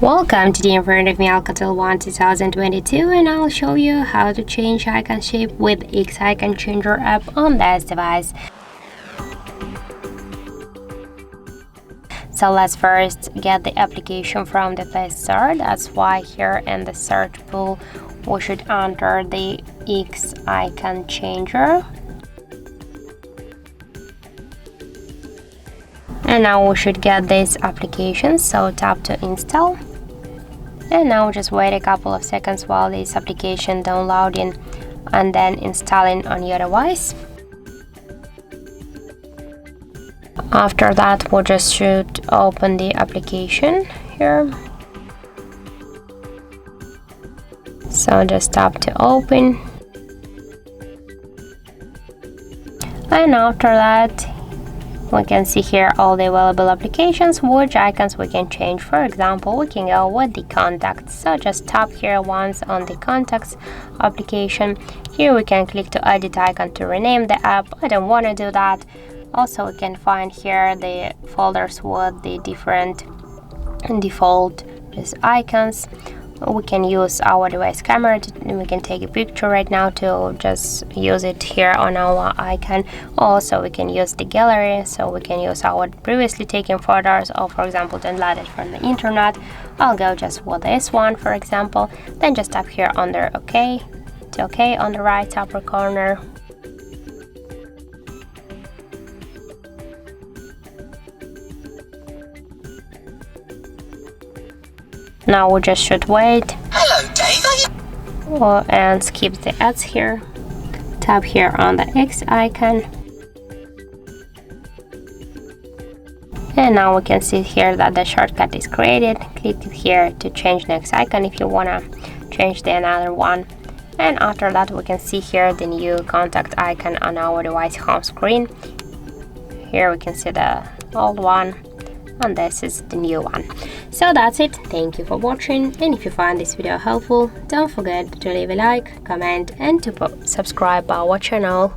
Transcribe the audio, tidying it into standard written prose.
Welcome to the in front of me ALCATEL 1 2022, and I'll show you how to change icon shape with X Icon Changer app on this device. So let's first get the application from the Play Store. That's why here in the search pool we should enter the X Icon Changer. And now we should get this application, so tap to install. And now just wait a couple of seconds while this application downloading and then installing on your device. After that, we just should open the application here. So just tap to open. And after that, we can see here all the available applications, which icons we can change. For example, we can go with the contacts. So just tap here once on the contacts application. Here we can click to edit icon to rename the app. I don't want to do that. Also, we can find here the folders with the different default icons. We can use our device camera we can take a picture right now to just use it here on our icon. Also, we can use the gallery, so we can use our previously taken photos, or for example downloaded from the internet. I'll go just with this one, for example. Then just tap here under OK to OK on the right upper corner. Now we just should wait. Hello, Dave. And skip the ads here. Tap here on the X icon. And now we can see here that the shortcut is created. Click here to change next icon if you wanna change the another one. And after that, we can see here the new contact icon on our device home screen. Here we can see the old one, and this is the new one. So that's it. Thank you for watching, and if you find this video helpful, don't forget to leave a like, comment and to subscribe our channel.